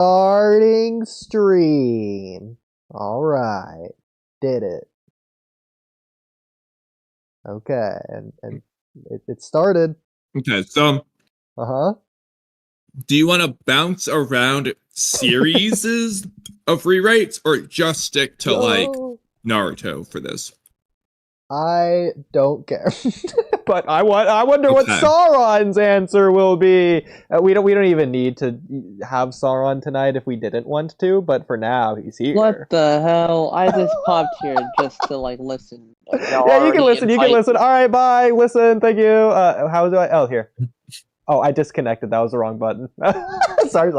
Starting stream. All right, did it. Okay, and it started. Okay, so Uh-huh. do you want to bounce around series of rewrites or just stick to like Naruto for this? I don't care. But I wonder what Okay. Sauron's answer will be. We don't even need to have Sauron tonight if we didn't want to, but for now he's here. What the hell? I just popped here just to like listen. Yeah, you can listen. You can listen. All right, bye. Listen. Thank you. How do I? Oh, here. Oh, I disconnected. That was the wrong button. sorry.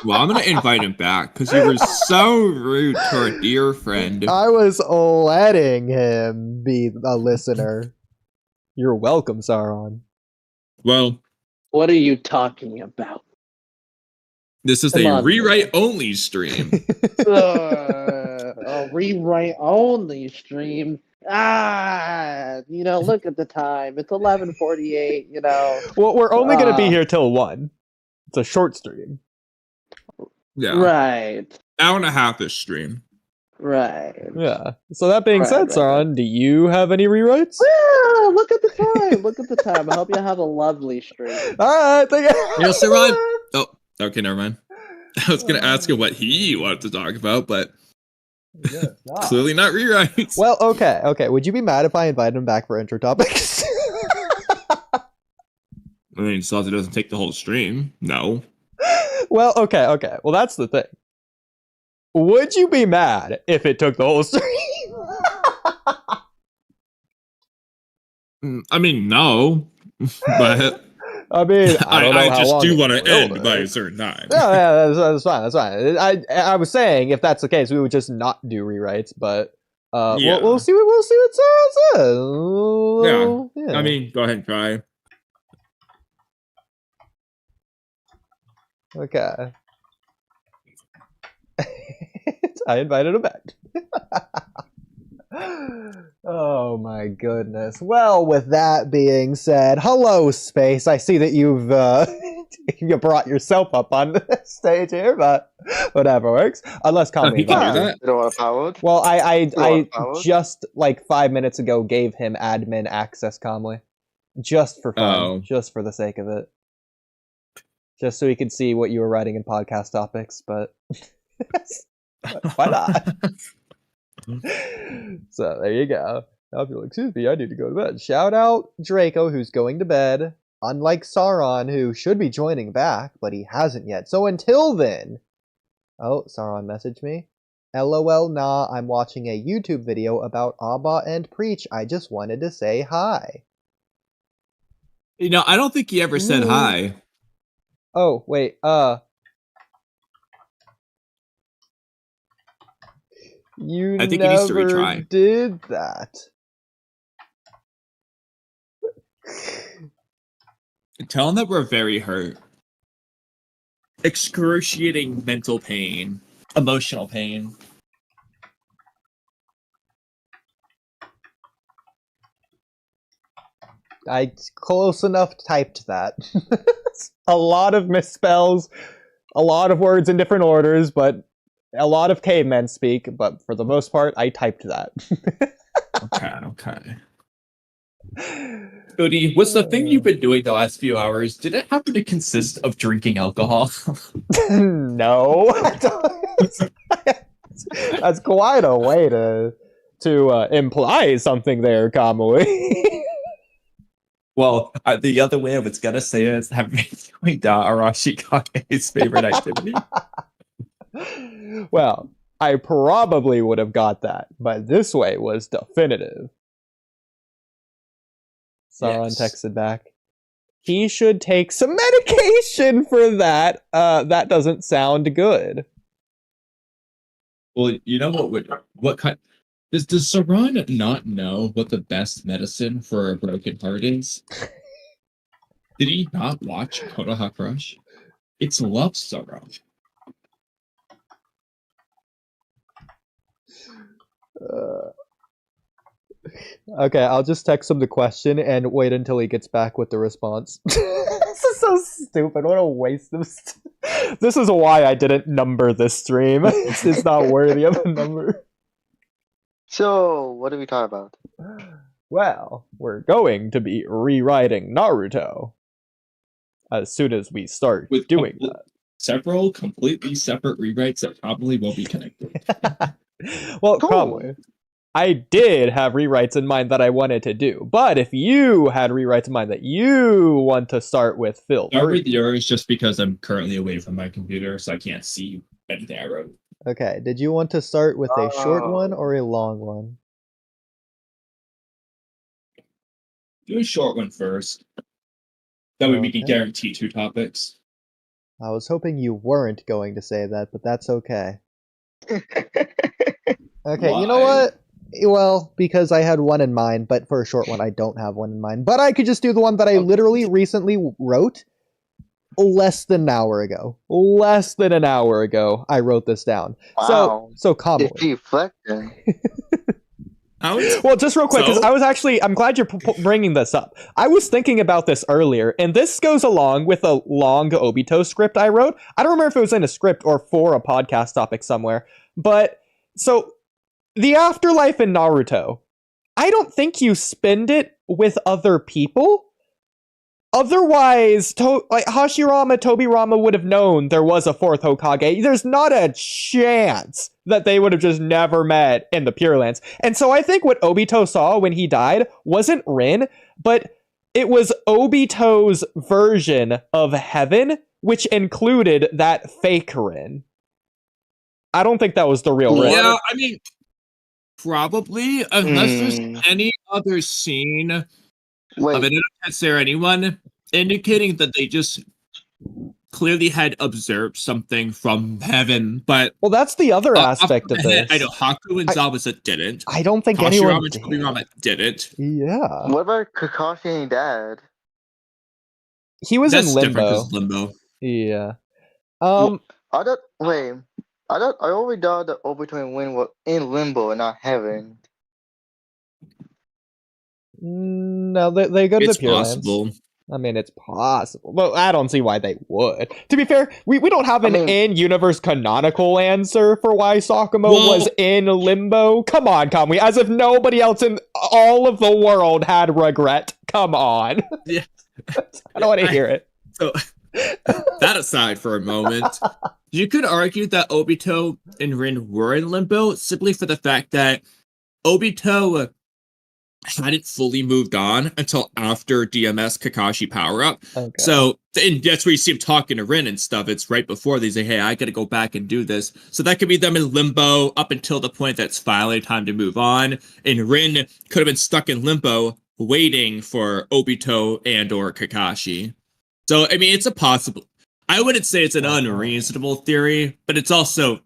Well, I'm gonna invite him back because you were so rude to our dear friend. I was letting him be a listener. You're welcome, Sauron. Well, what are you talking about? This is a rewrite-only stream. A rewrite-only stream. Look at the time. It's 11:48. Well, we're only gonna be here till 1. It's a short stream. Yeah. Right. Hour and a half this stream. Right. Yeah. So that being said, Sauron, do you have any rewrites? Yeah, look at the time. Look at the time. I hope you have a lovely stream. Alright, thank you. You know, Sauron. Oh, okay, never mind. I was gonna ask him what he wanted to talk about, but clearly not rewrites. Well, okay. Would you be mad if I invited him back for intro topics? I mean, as long as it doesn't take the whole stream. No. Well, okay. Well, that's the thing. Would you be mad if it took the whole stream? I mean, no. But I mean, I just do want to end by a certain time. Yeah, that's fine. I was saying if that's the case, we would just not do rewrites, but we'll see what Sarah says. Yeah. I mean, go ahead and try. Okay. I invited him back. Oh my goodness. Well, with that being said, hello space. I see that you've you brought yourself up on the stage here, but whatever works. Unless Kamui. You can do that. You don't want to power? Well, I just like 5 minutes ago gave him admin access, Kamui. Just for fun. Just for the sake of it. Just so he could see what you were writing in podcast topics, but why not? So there you go. Now if you're like, excuse me, I need to go to bed. Shout out Draco, who's going to bed. Unlike Sauron, who should be joining back, but he hasn't yet. So until then... Oh, Sauron messaged me. LOL, nah, I'm watching a YouTube video about Abba and Preach. I just wanted to say hi. You know, I don't think he ever said hi. Oh, wait, I think he needs to retry. Did that. Tell him that we're very hurt. Excruciating mental pain. Emotional pain. I close enough typed that. A lot of misspells, a lot of words in different orders, but a lot of cavemen speak, but for the most part, I typed that. Okay. Oodie, was the thing you've been doing the last few hours, did it happen to consist of drinking alcohol? No. That's quite a way to imply something there, Kamui. Well, the other way I was gonna say is having doing Arashikage's favorite activity. Well, I probably would have got that, but this way was definitive. Sauron texted back. He should take some medication for that. That doesn't sound good. Well, you know what kind... Does Sauron not know what the best medicine for a broken heart is? Did he not watch Konoha Crush? It's love, Sauron. Okay, I'll just text him the question and wait until he gets back with the response. This is so stupid. What a waste of This is why I didn't number this stream. It's not worthy of a number. So, what are we talking about? Well, we're going to be rewriting Naruto as soon as we start With doing that. Several completely separate rewrites that probably won't be connected. Well, Cool. Kamui, I did have rewrites in mind that I wanted to do, but if you had rewrites in mind that you want to start with, feel Start free. with yours just because I'm currently away from my computer, so I can't see anything I wrote. Okay, did you want to start with a short Oh. one or a long one? Do a short one first. That way we can Okay. guarantee 2 topics. I was hoping you weren't going to say that, but that's okay. Okay, you know Why? what? Well, because I had one in mind, but for a short one, I don't have one in mind. But I could just do the one that I Okay. literally recently wrote less than an hour ago. Less than an hour ago, I wrote this down. Wow. So Kamui. It's reflecting. Well, just real quick, because So? I'm glad you're bringing this up. I was thinking about this earlier, and this goes along with a long Obito script I wrote. I don't remember if it was in a script or for a podcast topic somewhere, but so the afterlife in Naruto, I don't think you spend it with other people. Otherwise, like Hashirama, Tobirama would have known there was a 4th Hokage. There's not a chance that they would have just never met in the Pure Lands. And so I think what Obito saw when he died wasn't Rin, but it was Obito's version of heaven, which included that fake Rin. I don't think that was the real Rin. Yeah, I mean, probably, unless there's Hmm. any other scene of Wait, an Tensei or anyone indicating that they just clearly had observed something from heaven. But Well, that's the other off aspect the of head, this. I know Haku and Zabuza didn't. I don't think anyone Hashirama and did. Tobirama didn't. Yeah. what about Kakashi and Dad? He was That's in different limbo. because limbo. Yeah. I thought. Wait, I always thought that Obito and Win were in limbo and not heaven. No, they go to It's the Pure possible. Lands. I mean, it's possible. But I don't see why they would. To be fair, we don't have an in-universe canonical answer for why Sakamo was in limbo. Come on, Kamui. As if nobody else in all of the world had regret. Come on. Yeah. I don't want to hear it. So, that aside for a moment, you could argue that Obito and Rin were in limbo simply for the fact that Obito hadn't fully moved on until after DMS Kakashi power up. Okay. So, and that's where you see him talking to Rin and stuff. It's right before they say, hey, I gotta go back and do this. So that could be them in limbo up until the point that's finally time to move on. And Rin could have been stuck in limbo waiting for Obito and or Kakashi. So, I mean, it's a possible. I wouldn't say it's an unreasonable theory, but it's also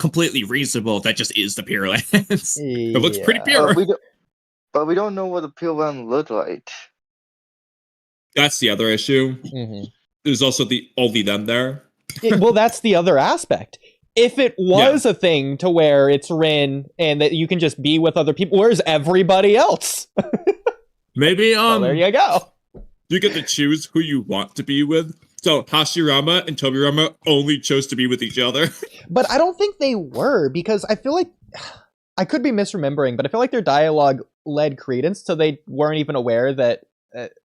completely reasonable. That just is the Pure Lands. It looks pretty pure. But we don't know what the Pure Land looked like. That's the other issue. Mm-hmm. There's also the only them there. Well, that's the other aspect. If it was a thing to where it's Rin and that you can just be with other people, where's everybody else? Maybe Well, there you go. You get to choose who you want to be with. So Hashirama and Tobirama only chose to be with each other. But I don't think they were, because I feel like I could be misremembering, but I feel like their dialogue led credence, so they weren't even aware that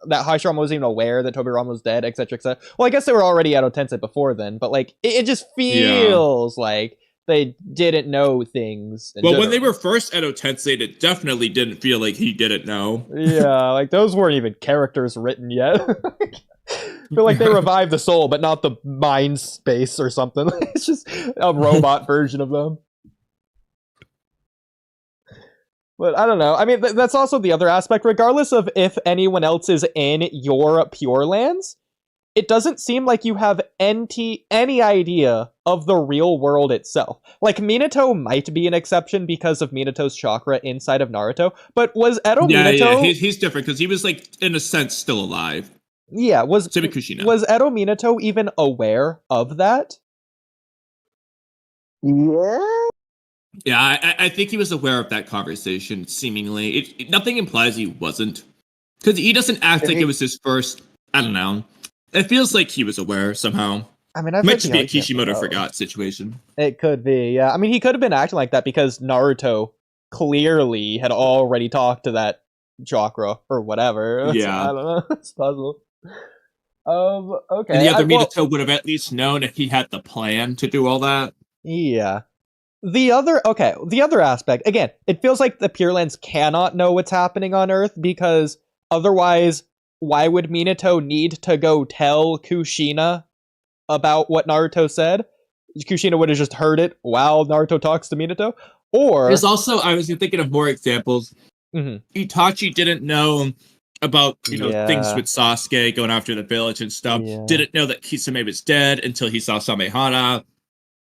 Hashirama wasn't even aware that Tobirama was dead, etc., etc. Well, I guess they were already at Otense before then, but like it just feels like they didn't know things. Well, when they were first at Otense, it definitely didn't feel like he didn't know. Yeah, like those weren't even characters written yet. I feel like they revived the soul, but not the mind space or something. It's just a robot version of them. But I don't know. I mean, that's also the other aspect. Regardless of if anyone else is in your Pure Lands, it doesn't seem like you have any idea of the real world itself. Like, Minato might be an exception because of Minato's chakra inside of Naruto, but was Edo Minato... Yeah, he's different because he was, like, in a sense, still alive. Yeah, was Edo Minato even aware of that? Yeah? Yeah, I think he was aware of that conversation, seemingly. Nothing implies he wasn't. Because he doesn't act like it was his first... I don't know. It feels like he was aware, somehow. I mean, I It feel might like just he be a already can't say Kishimoto no. forgot situation. It could be, yeah. I mean, he could have been acting like that because Naruto clearly had already talked to that chakra or whatever. So, Yeah. I don't know. It's possible. And Okay. the other well, Minato would have at least known if he had the plan to do all that. yeah. The other aspect, again, it feels like the Pure Lands cannot know what's happening on Earth because otherwise, why would Minato need to go tell Kushina about what Naruto said? Kushina would have just heard it while Naruto talks to Minato. Or There's also, I was thinking of more examples. Mhm. Itachi didn't know about, things Yeah. with Sasuke going after the village and stuff. Yeah. Didn't know that Kisame was dead until he saw Samehara,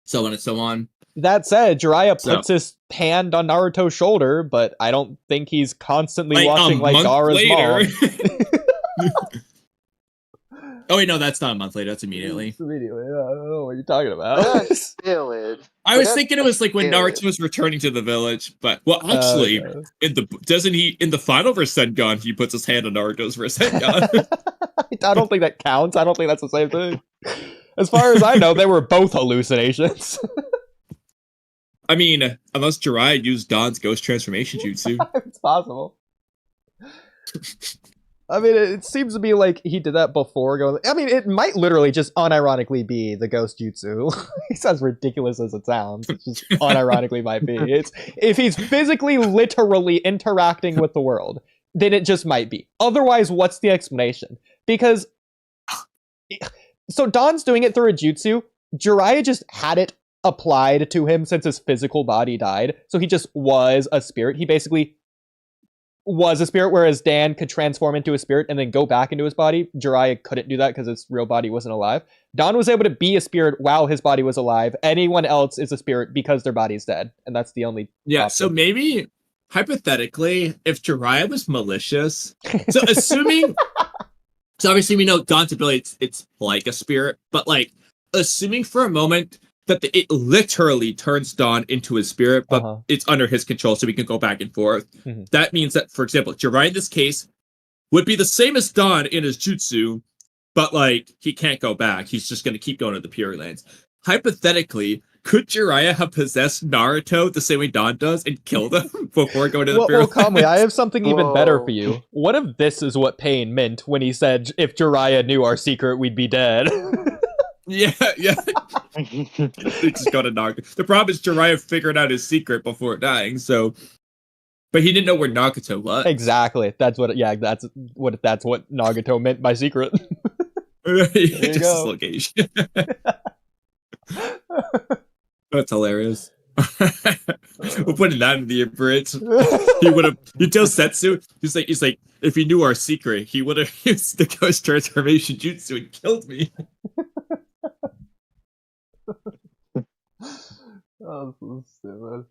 so on and so on. That said, Jiraiya So- puts his hand on Naruto's shoulder, but I don't think he's constantly Like watching a like month Gaara's later. mom. Oh wait, no, that's not a month later. That's immediately. Immediately, yeah, I don't know what you're talking about. That's steroid. I But was that's thinking it was like when steroid. Naruto was returning to the village, but well, actually, Okay. in the final Rasengan he puts his hand on Naruto's Rasengan. I don't think that counts. I don't think that's the same thing. As far as I know, they were both hallucinations. I mean, unless Jiraiya used Don's ghost transformation jutsu. It's possible. I mean, it seems to be like he did that before going. I mean, it might literally just unironically be the ghost jutsu. It's as ridiculous as it sounds. It just unironically might be. It's if he's physically, literally interacting with the world, then it just might be. Otherwise, what's the explanation? Because so Don's doing it through a jutsu. Jiraiya just had it applied to him since his physical body died, so he just was a spirit. He basically was a spirit, whereas Dan could transform into a spirit and then go back into his body. Jiraiya couldn't do that because his real body wasn't alive. Don was able to be a spirit while his body was alive. Anyone else is a spirit because their body's dead, and that's the only Yeah, option. so maybe hypothetically, if Jiraiya was malicious, so assuming, so obviously we know Don's ability it's like a spirit, but like assuming for a moment that it literally turns Don into a spirit, but it's under his control, so we can go back and forth. Mhm. That means that, for example, Jiraiya in this case would be the same as Don in his jutsu, but like he can't go back. He's just going to keep going to the Pure Lands. Hypothetically, could Jiraiya have possessed Naruto the same way Don does and killed him before going to the Pure Well, Kamui, I Lands? have something even better Whoa. for you. What if this is what Pain meant when he said, if Jiraiya knew our secret, we'd be dead? Yeah. He just got a Nagato. The problem is Jiraiya figured out his secret before dying, so. But he didn't know where Nagato was. Exactly. That's what Nagato meant by secret. Just you his go. location. That's hilarious. We're putting that in the abridged. You tell Setsu, he's like, if he knew our secret, he would have used the ghost transformation jutsu and killed me. Oh, so stupid.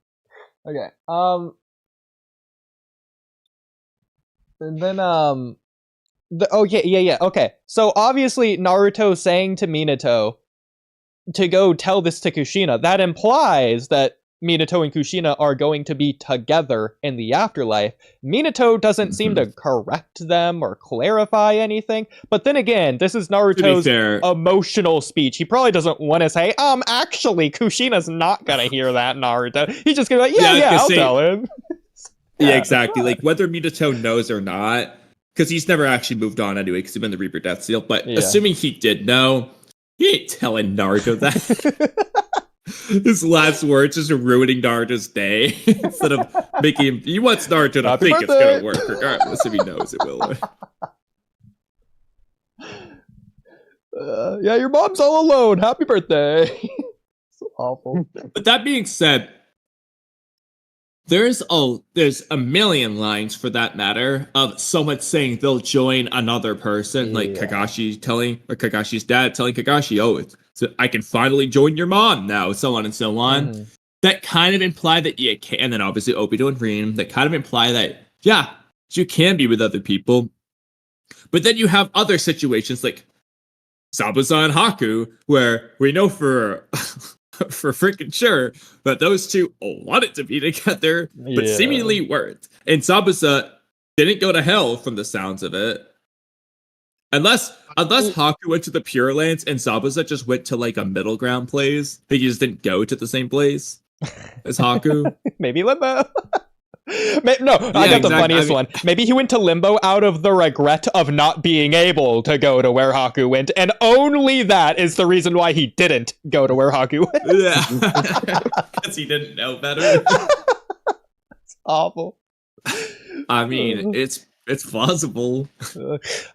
Okay. And then okay. So obviously Naruto saying to Minato to go tell this to Kushina, that implies that Minato and Kushina are going to be together in the afterlife. Minato doesn't seem to correct them or clarify anything. But then again, this is Naruto's emotional speech. He probably doesn't want to say, actually, Kushina's not gonna hear that, Naruto. He's just gonna be like, I'll tell him. Yeah, exactly. Like, whether Minato knows or not, because he's never actually moved on anyway, because he's been the Reaper Death Seal, but assuming he did know, he ain't telling Naruto that. His last words is ruining Naruto's day instead of making him. He wants Naruto to think it's gonna work, regardless if he knows it will. Your mom's all alone. Happy birthday. So awful. But that being said, there's a million lines for that matter of someone saying they'll join another person, like Kakashi's dad telling Kakashi, so I can finally join your mom now, so on and so on. Mm-hmm. That kind of imply that you can, and then obviously Obito and Rin, that kind of imply that, you can be with other people. But then you have other situations like Zabuza and Haku, where we know for freaking sure that those two wanted to be together, but seemingly weren't. And Zabuza didn't go to hell from the sounds of it. Unless Haku went to the Pure Lands and Zabuza just went to like a middle ground place. He just didn't go to the same place as Haku. Maybe Limbo. I got the funniest one. Maybe he went to Limbo out of the regret of not being able to go to where Haku went, and only that is the reason why he didn't go to where Haku went. Yeah, because he didn't know better. It's awful. I mean, it's plausible.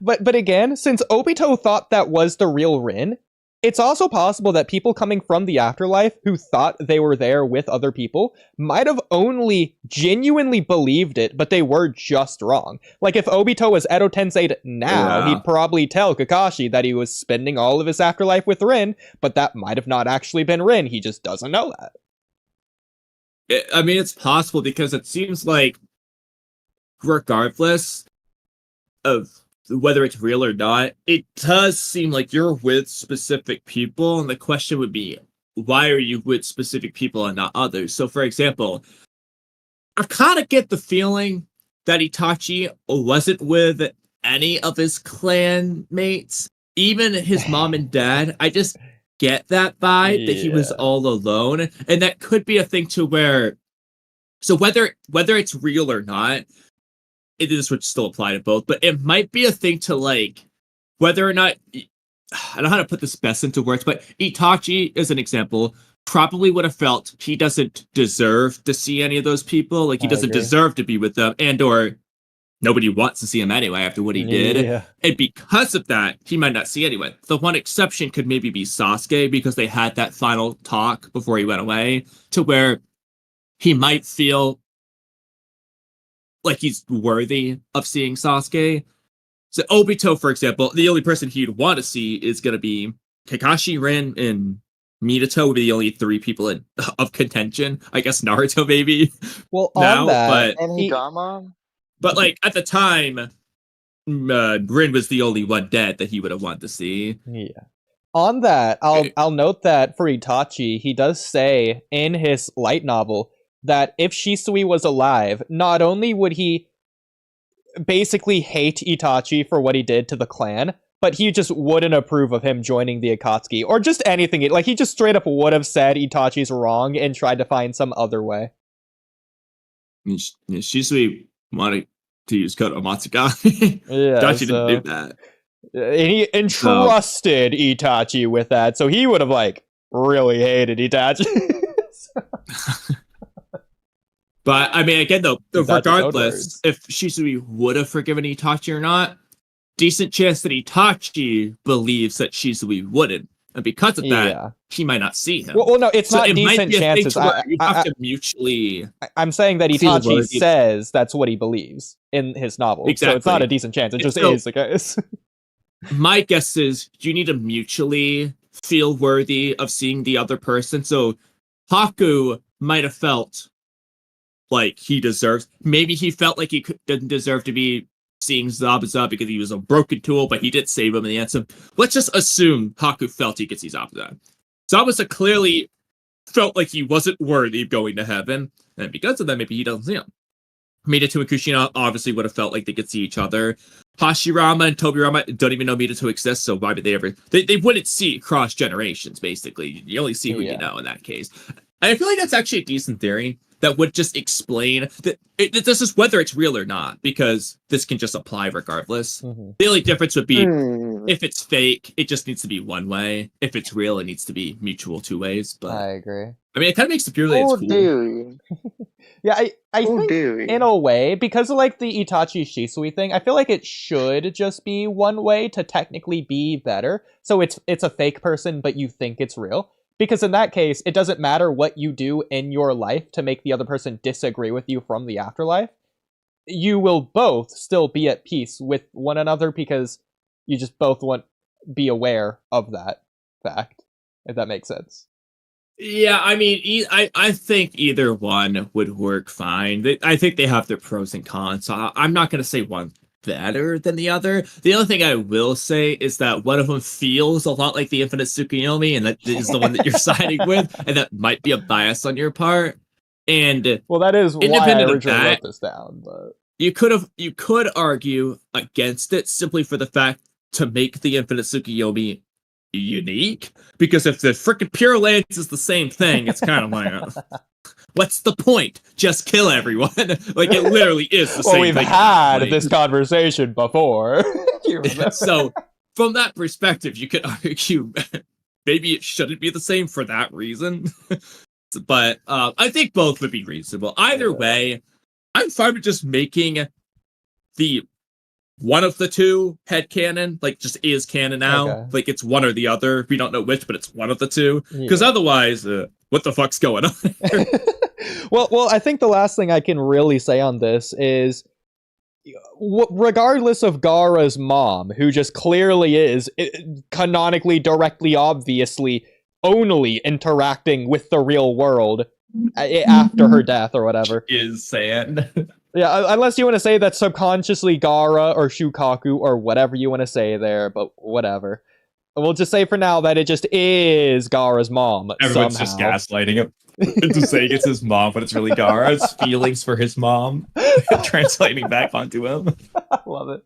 But again, since Obito thought that was the real Rin, it's also possible that people coming from the afterlife who thought they were there with other people might have only genuinely believed it, but they were just wrong. Like if Obito was Edo Tensei now, he'd probably tell Kakashi that he was spending all of his afterlife with Rin, but that might have not actually been Rin. He just doesn't know that. I mean, it's possible because it seems like regardless of whether it's real or not, it does seem like you're with specific people, and the question would be, why are you with specific people and not others? So, for example, I kind of get the feeling that Itachi wasn't with any of his clan mates, even his mom and dad. I just get that vibe that he was all alone, and that could be a thing to where, so whether it's real or not, this would still apply to both, but it might be a thing to like whether or not, I don't know how to put this best into words, but Itachi, as an example, probably would have felt he doesn't deserve to see any of those people. Like he doesn't deserve to be with them, and or nobody wants to see him anyway after what he did. Yeah. And because of that, he might not see anyone. The one exception could maybe be Sasuke, because they had that final talk before he went away, to where he might feel like he's worthy of seeing Sasuke. So Obito, for example, the only person he'd want to see is going to be Kakashi, Rin, and Minato would be the only three people of contention. I guess Naruto maybe. Well, now, on that, but like at the time, Rin was the only one dead that he would have wanted to see. Yeah. On that, I'll note that for Itachi, he does say in his light novel that if Shisui was alive, not only would he basically hate Itachi for what he did to the clan, but he just wouldn't approve of him joining the Akatsuki, or just anything. Like, he just straight up would have said Itachi's wrong and tried to find some other way. Shisui wanted to use Koto Matsugami. Yeah, Itachi didn't do that. And he entrusted Itachi with that, so he would have, like, really hated Itachi. But, I mean, again, though, regardless, if Shisui would have forgiven Itachi or not, decent chance that Itachi believes that Shisui wouldn't. And because of that, he might not see him. Well, no, it's not decent chances. You have to mutually... I'm saying that Itachi says that's what he believes in his novel. Exactly. So it's not a decent chance. It just is the case. My guess is you need to mutually feel worthy of seeing the other person. So Haku might have felt like he deserves. Maybe he felt like he didn't deserve to be seeing Zabuza because he was a broken tool, but he did save him in the end. So let's just assume Haku felt he could see Zabuza. Zabuza clearly felt like he wasn't worthy of going to heaven, and because of that, maybe he doesn't see him. Minato and Kushina obviously would have felt like they could see each other. Hashirama and Tobirama don't even know Minato exists, so why would they ever... They wouldn't see cross generations, basically. You only see who you know in that case. And I feel like that's actually a decent theory that would just explain that this is whether it's real or not, because this can just apply regardless. Mm-hmm. The only difference would be if it's fake, it just needs to be one way. If it's real, it needs to be mutual two ways. But I agree. I mean, it kind of makes the Pure Lands cool. Yeah, I think in a way, because of like the Itachi Shisui thing, I feel like it should just be one way to technically be better. So it's a fake person, but you think it's real. Because in that case, it doesn't matter what you do in your life to make the other person disagree with you from the afterlife. You will both still be at peace with one another because you just both want to be aware of that fact, if that makes sense. Yeah, I mean, I think either one would work fine. I think they have their pros and cons, so I'm not going to say one better than the other. The only thing I will say is that one of them feels a lot like the Infinite Tsukuyomi, and that is the one that you're siding with, and that might be a bias on your part. And well, that is why I originally wrote this down. But you could argue against it simply for the fact to make the Infinite Tsukuyomi unique, because if the freaking Pure Lands is the same thing, it's kind of like, what's the point? Just kill everyone. Like, it literally is the same we've thing. had this conversation before. So, from that perspective, you could argue maybe it shouldn't be the same for that reason. But I think both would be reasonable. Either way, I'm fine with just making the one of the two headcanon, like, just is canon now. Okay. Like, it's one or the other. We don't know which, but it's one of the two. Because otherwise, what the fuck's going on here? Well, I think the last thing I can really say on this is, regardless of Gaara's mom, who just clearly is canonically, directly, obviously only interacting with the real world after her death or whatever, Is Sand. Yeah, unless you want to say that subconsciously Gaara or Shukaku or whatever you want to say there, but whatever. We'll just say for now that it just is Gaara's mom. Everyone's somehow. just gaslighting him. Just saying it's his mom, but it's really Gaara's feelings for his mom translating back onto him. I love it.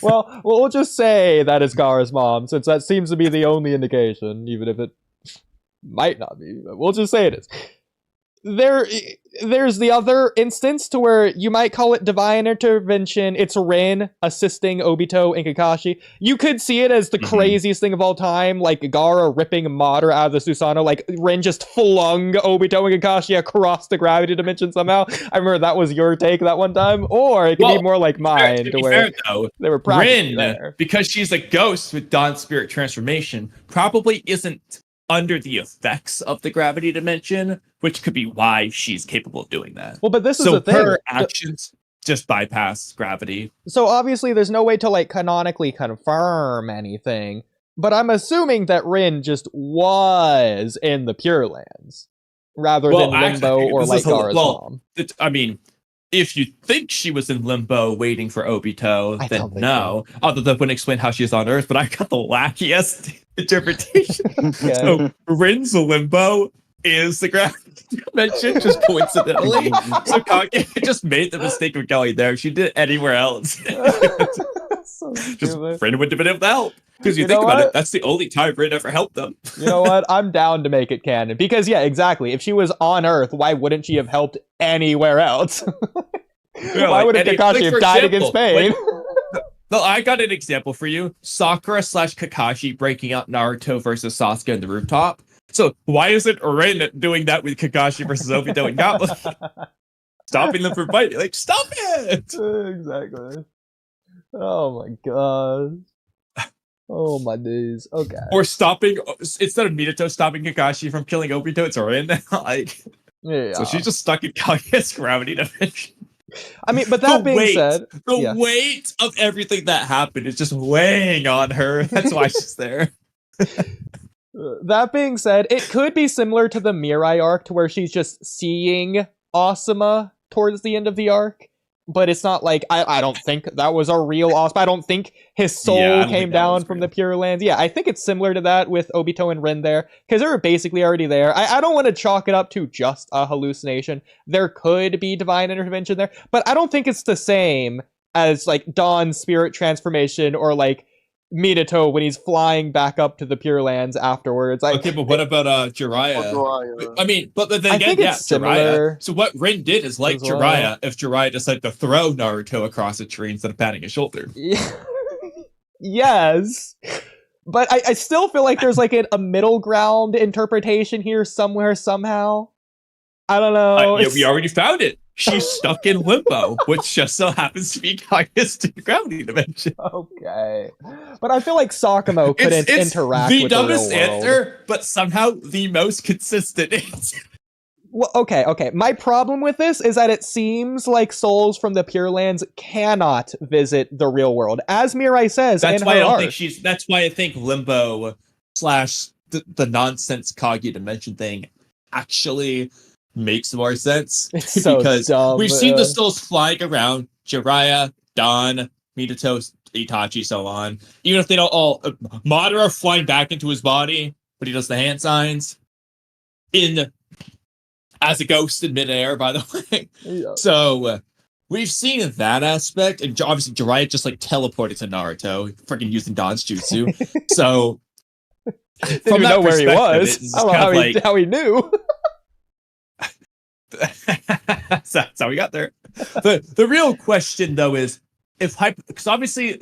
Well, we'll just say that it's Gaara's mom, since that seems to be the only indication, even if it might not be. But we'll just say it is. There's the other instance to where you might call it divine intervention. It's Rin assisting Obito and Kakashi. You could see it as the craziest thing of all time, like Gaara ripping Madara out of the Susanoo, like Rin just flung Obito and Kakashi across the gravity dimension somehow. I remember that was your take that one time, or it could be more like mine, to where they were practically there. Because she's a ghost with Dawn's spirit transformation, probably isn't under the effects of the gravity dimension, which could be why she's capable of doing that. Well, but this is the thing. Her actions just bypass gravity. So obviously there's no way to, like, canonically confirm anything, but I'm assuming that Rin just was in the Pure Lands, rather than Limbo or like Gaara's mom. I mean, if you think she was in Limbo waiting for Obito, then no. So. Although that wouldn't explain how she's on Earth, but I got the wackiest interpretation. Okay. So Rin's Limbo is the gravity dimension, just coincidentally. So Kage just made the mistake of going there. She did it anywhere else. So just Rin wouldn't have been able to help. Because you think about it, that's the only time Rin ever helped them. You know what? I'm down to make it canon. Because, yeah, exactly. If she was on Earth, why wouldn't she have helped anywhere else? Why would Kakashi have died against pain? No, I got an example for you. Sakura / Kakashi breaking out Naruto versus Sasuke on the rooftop. So why isn't Rin doing that with Kakashi versus Obito and Gatling? Stopping them from fighting. Like, stop it! Exactly. Oh my god. Oh my days. Okay. Or stopping, instead of Minato stopping Kakashi from killing Obito, it's Rin. Like, yeah. So she's just stuck in Kage's gravity dimension. I mean, but that being said, the weight of everything that happened is just weighing on her. That's why she's there. That being said, it could be similar to the Mirai arc, to where she's just seeing Asuma towards the end of the arc. But it's not like, I don't think that was a real Asuma. I don't think his soul came down from the Pure Lands. Yeah, I think it's similar to that with Obito and Rin there, because they were basically already there. I don't want to chalk it up to just a hallucination. There could be divine intervention there, but I don't think it's the same as, like, Dawn's spirit transformation, or, like, Minato when he's flying back up to the Pure Lands afterwards. Okay, but what about Jiraiya? I mean, but then again, Jiraiya. So what Rin did is like Jiraiya, if Jiraiya decided to throw Naruto across a tree instead of patting his shoulder. Yes. But I still feel like there's, like, a middle ground interpretation here somewhere, somehow. I don't know. Yeah, we already found it. She's stuck in Limbo, which just so happens to be Kage's gravity dimension. Okay. But I feel like Sakumo couldn't interact with the real world. The dumbest answer, but somehow the most consistent answer. Well, okay. My problem with this is that it seems like souls from the Pure Lands cannot visit the real world. As Mirai says that's in why her I don't arc. think she's. That's why I think Limbo / the nonsense Kage dimension thing actually makes more sense. It's so because dumb. We've seen the souls flying around: Jiraiya, Dawn, Minato, Itachi, so on. Even if they don't all, Madara flying back into his body, but he does the hand signs as a ghost in midair. By the way, Yeah. So we've seen that aspect, and obviously Jiraiya just like teleported to Naruto, freaking using Dan's jutsu. So Didn't from even that know where he perspective, was. it's I don't know kind how of like how he knew. so that's how we got there. The real question though is if because obviously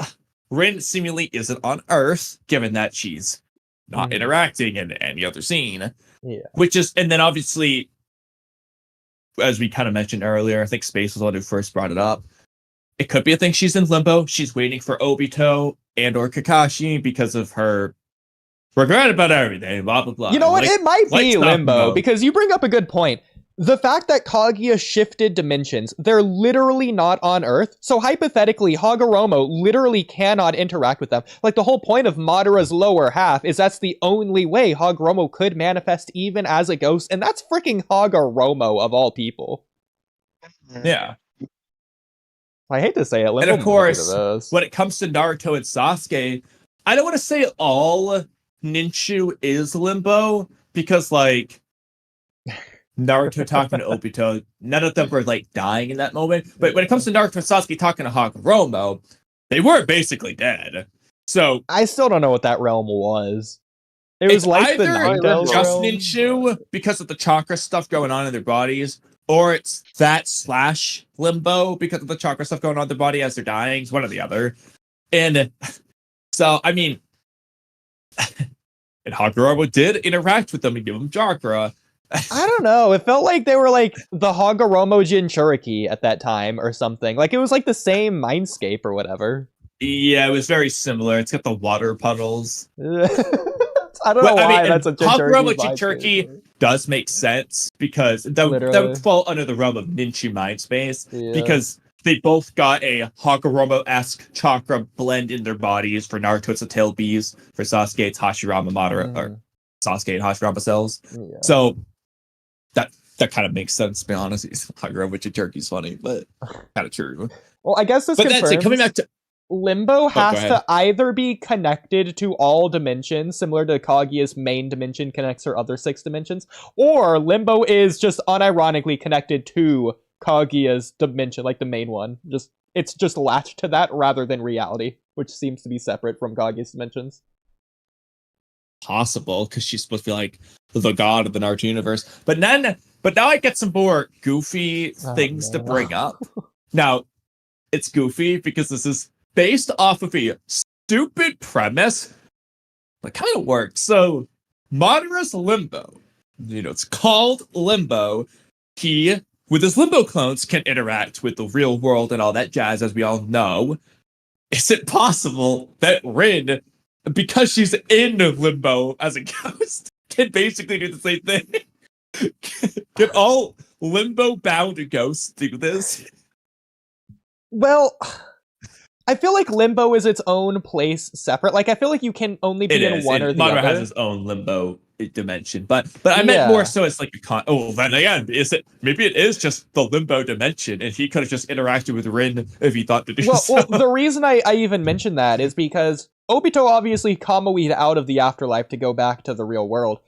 Rin seemingly isn't on Earth, given that she's not interacting in any other scene. Yeah. Which is, and then obviously, as we kind of mentioned earlier, I think Space was the one who first brought it up. It could be a thing she's in limbo. She's waiting for Obito and or Kakashi because of her regret about everything, blah, blah, blah. You know what? Like, It might be limbo, Sakumo. because you bring up a good point. The fact that Kaguya shifted dimensions, they're literally not on Earth. So hypothetically, Hagoromo literally cannot interact with them. Like, the whole point of Madara's lower half is that's the only way Hagoromo could manifest even as a ghost, and that's freaking Hagoromo of all people. Yeah. I hate to say it, limbo And of course, might be the best. when it comes to Naruto and Sasuke, I don't want to say all Ninshu is limbo, because, like, Naruto talking to Obito, none of them were, like, dying in that moment. But when it comes to Naruto and Sasuke talking to Hagoromo, they were basically dead. So I still don't know what that realm was. It was it's like the either Ninetales just realm. Ninshu because of the chakra stuff going on in their bodies, or it's that / limbo because of the chakra stuff going on in their body as they're dying. It's one or the other. And so, I mean, and Hagoromo did interact with them and give them chakra. I don't know. It felt like they were like the Hagoromo Jinchuriki at that time or something. Like it was like the same mindscape or whatever. Yeah, it was very similar. It's got the water puddles. I don't know why that's a Hagoromo Jinchuriki Jinchuriki does make sense because that would fall under the realm of Ninshu mind space, because they both got a Hagoromo-esque chakra blend in their bodies. For Naruto, it's the tail bees. For Sasuke, it's Hashirama Madara, or Sasuke and Hashirama cells. Yeah. So that kind of makes sense, to be honest. Hagoromo Jinchuriki's funny, but kind of true. Well, I guess this confirms... that's it. Coming back to... Limbo has to either be connected to all dimensions, similar to Kaguya's main dimension connects her other 6 dimensions, or Limbo is just unironically connected to Kaguya's dimension, like the main one. It's just latched to that rather than reality, which seems to be separate from Kaguya's dimensions. Possible, because she's supposed to be like the god of the Naruto universe. But now I get some more goofy things to bring up. Now, it's goofy because this is based off of a stupid premise, but kind of works. So, Madara's Limbo, it's called Limbo. He, with his Limbo clones, can interact with the real world and all that jazz, as we all know. Is it possible that Rin, because she's in Limbo as a ghost, can basically do the same thing? Can all Limbo-bound ghosts do this? Well... I feel like Limbo is its own place separate. Like, I feel like you can only be in one or the other. Madara has his own Limbo dimension, but I meant more so as like a then again, maybe it is just the Limbo dimension, and he could have just interacted with Rin if he thought to do so. Well, the reason I even mentioned that is because Obito obviously Kamui'd out of the afterlife to go back to the real world.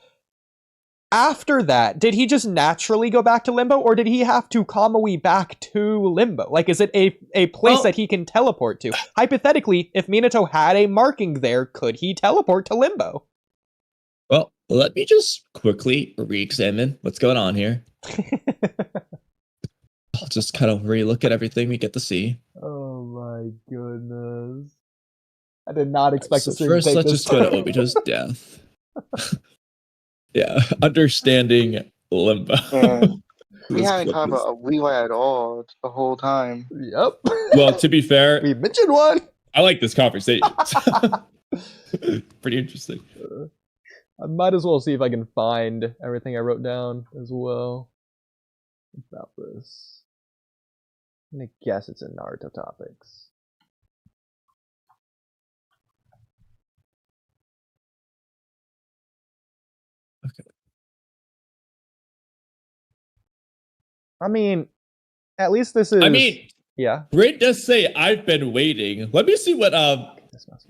After that, did he just naturally go back to Limbo, or did he have to Kamui back to Limbo? Like, is it a place that he can teleport to? Hypothetically, if Minato had a marking there, could he teleport to Limbo? Well, let me just quickly re-examine what's going on here. I'll just kind of re-look at everything we get to see. Oh my goodness. I did not expect to see. First, let's just go to Obito's death. Yeah, understanding Limbo. We haven't talked about a Levi at all the whole time. Yep. Well, to be fair, we mentioned one. I like this conversation. Pretty interesting. I might as well see if I can find everything I wrote down as well about this. I'm gonna guess it's in Naruto topics. Okay. I mean, at least this is... yeah. Rin does say, I've been waiting. Let me see what,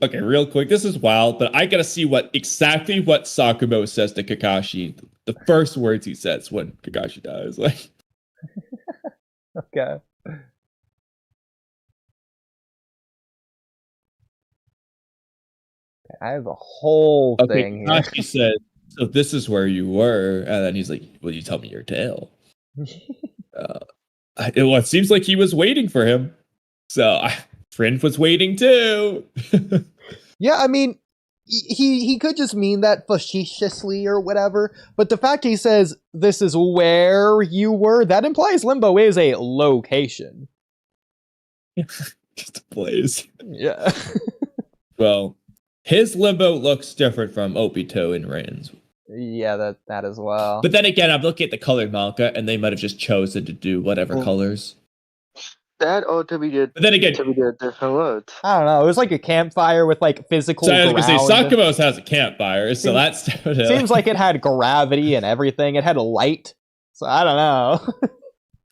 okay, real quick. This is wild, but I gotta see exactly what Sakumo says to Kakashi. The first words he says when Kakashi dies. Like, okay. I have a whole thing here. Kakashi said, "So this is where you were," and then he's like, "Will you tell me your tale?" It seems like he was waiting for him. So Friend was waiting too. Yeah, I mean, he could just mean that facetiously or whatever, but the fact he says this is where you were, that implies Limbo is a location. Just a place. Yeah. Well, his Limbo looks different from Obito and Rin's. Yeah, that as well. But then again, I'm looking at the colored manga, and they might have just chosen to do whatever colors. That or to be the But then again, different words. I don't know. It was like a campfire with like physical so I was ground. gonna say Sakamo's has a campfire, so that's Seems like it had gravity and everything. It had a light. So I don't know.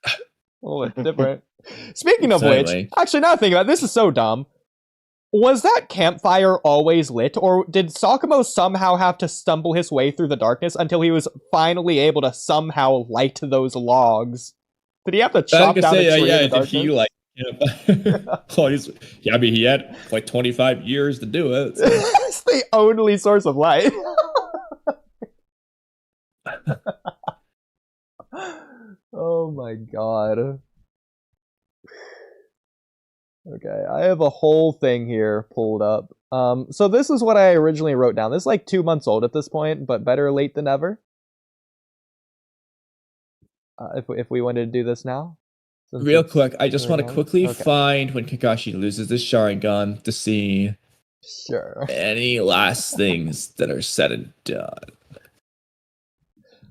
A little bit different. Speaking of which, actually now thinking about it, this is so dumb. Was that campfire always lit, or did Sakamo somehow have to stumble his way through the darkness until he was finally able to somehow light those logs? Did he have to chop down a tree in the darkness? Did he like? I mean, he had like 25 years to do it. So. It's the only source of light. Oh my god. Okay, I have a whole thing here pulled up. So this is what I originally wrote down. This is like 2 months old at this point, but better late than never. If we wanted to do this now. Real quick, I just want to quickly find when Kakashi loses his Sharingan to see any last things that are said and done.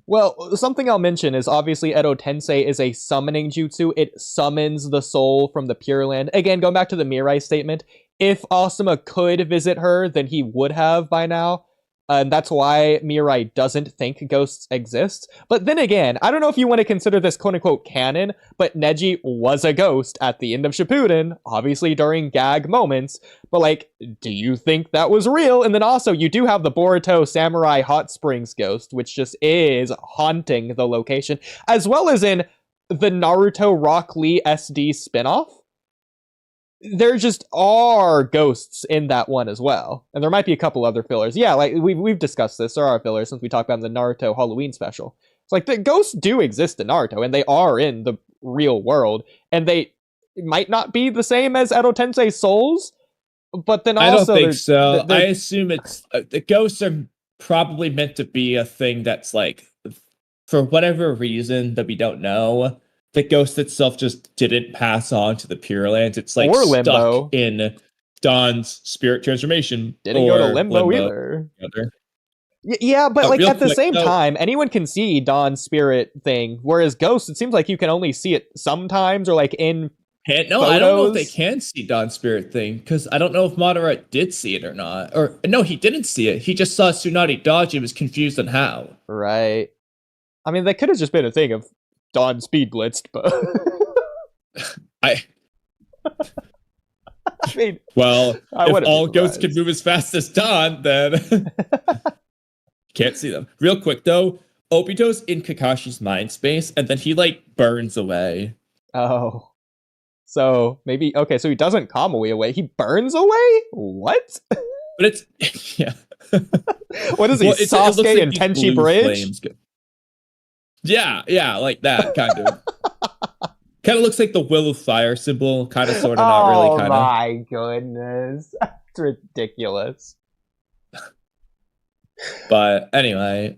Well, something I'll mention is obviously Edo Tensei is a summoning jutsu. It summons the soul from the Pure Land. Again, going back to the Mirai statement, if Asuma could visit her, then he would have by now. And that's why Mirai doesn't think ghosts exist. But then again, I don't know if you want to consider this quote-unquote canon, but Neji was a ghost at the end of Shippuden, obviously during gag moments. But, like, do you think that was real? And then also, you do have the Boruto Samurai Hot Springs ghost, which just is haunting the location, as well as in the Naruto Rock Lee SD spinoff. There just are ghosts in that one as well. And there might be a couple other fillers. Yeah, like we've discussed this. There are fillers since we talked about the Naruto Halloween special. It's like the ghosts do exist in Naruto, and they are in the real world. And they might not be the same as Edo Tensei's souls, but then also... I don't think so. I assume it's... the ghosts are probably meant to be a thing that's like, for whatever reason that we don't know... The ghost itself just didn't pass on to the Pure Land. It's like stuck in Dawn's spirit transformation. Didn't go to limbo either. Yeah, but like at the same time, anyone can see Dawn's spirit thing. Whereas Ghost, it seems like you can only see it sometimes or like in photos. I don't know if they can see Dawn's spirit thing because I don't know if Madara did see it or not. Or no, he didn't see it. He just saw Tsunade dodge and was confused on how. Right. I mean, that could have just been a thing of Dawn speed blitzed, but I mean, well, if all ghosts can move as fast as Dawn, then can't see them. Real quick though, Obito's in Kakashi's mind space, and then he like burns away. Oh, so maybe so he doesn't Kamui away. He burns away. What? But it's yeah. What is he? Sasuke like and Tenchi Bridge? Yeah, like that, kind of. Kind of looks like the Will of Fire symbol, kind of, sort of, not really, kind of. Oh my goodness. That's ridiculous. But anyway.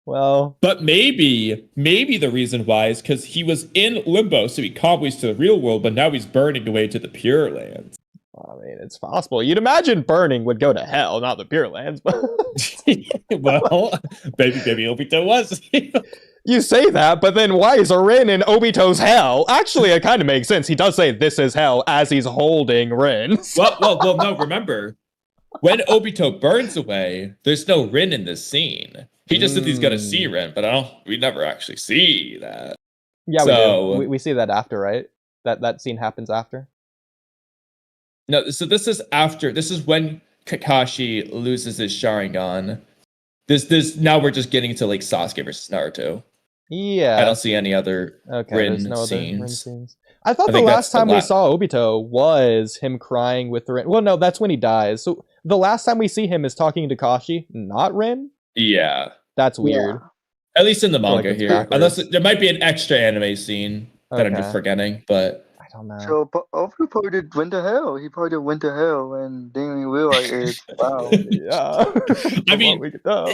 Well. But maybe the reason why is because he was in Limbo, so he Kamui's to the real world, but now he's burning away to the Pure Lands. I mean, it's possible. You'd imagine burning would go to hell, not the Pure Lands, but... Well, maybe Obito was. You say that, but then why is Rin in Obito's hell? Actually, it kind of makes sense. He does say this is hell as he's holding Rin. Well, no, remember, when Obito burns away, there's no Rin in this scene. He just said he's gonna see Rin, but we never actually see that. Yeah, so, we do. We see that after, right? That scene happens after? No, so this is after. This is when Kakashi loses his Sharingan. This now we're just getting to like Sasuke versus Naruto. Yeah. I don't see any other Rin there's no scenes. Other Rin scenes. I thought the last time we saw Obito was him crying with the Rin. Well, no, that's when he dies. So the last time we see him is talking to Kashi, not Rin. Yeah. That's weird. Yeah. At least in the feel like manga it's here. backwards. Unless there might be an extra anime scene that I'm just Okay. forgetting, but I don't know. So Obi probably did went to hell. He probably did went to hell and didn't even realize it. Wow. Yeah. I From mean, what we could tell.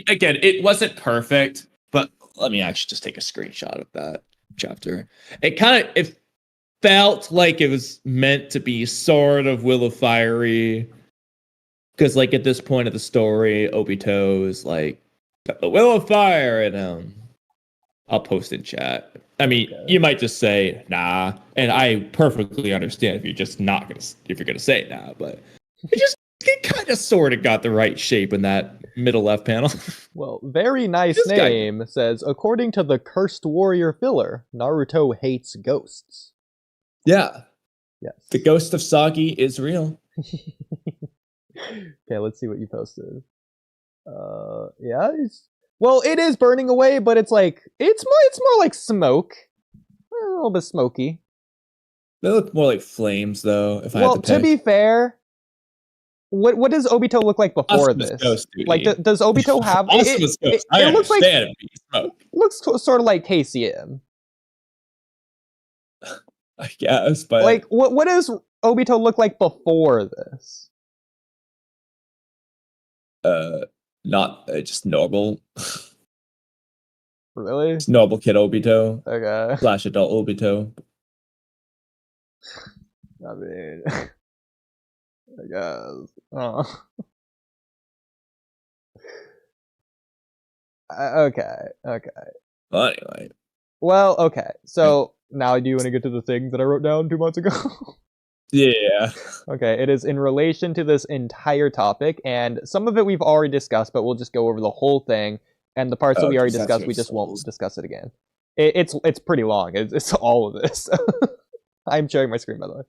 again, it wasn't perfect, but let me actually just take a screenshot of that chapter. It felt like it was meant to be sort of Will of Fiery. Because like at this point of the story, Obito is like got the Will of Fire, and I'll post in chat. I mean, you might just say nah, and I perfectly understand if you're gonna say nah, but it kind of sort of got the right shape in that middle left panel. Well, very nice This guy- name says, according to the Cursed Warrior filler, Naruto hates ghosts. Yeah, Yes. the ghost of Sagi is real. Okay, let's see what you posted. Yeah, it is burning away, but it's like it's more like smoke, a little bit smoky. They look more like flames, though. If I Well, had to to pick. be fair, what does Obito look like before Osmos this? Ghost, dude. Like, does Obito have? Osmos Ghost. I it looks like understand it being smoke. looks sort of like KCM. I guess, but Like, what does Obito look like before this? not just normal. Really? Just normal kid Obito Okay. / adult Obito. I mean, I guess. Oh. Okay. Well, anyway, Well, okay. So now, do you want to get to the things that I wrote down 2 months ago? yeah. Okay, it is in relation to this entire topic, and some of it we've already discussed, but we'll just go over the whole thing. And the parts that we already Zetsu discussed, of we just won't Souls. discuss it again. It's pretty long. It's all of this. I'm sharing my screen, by the way.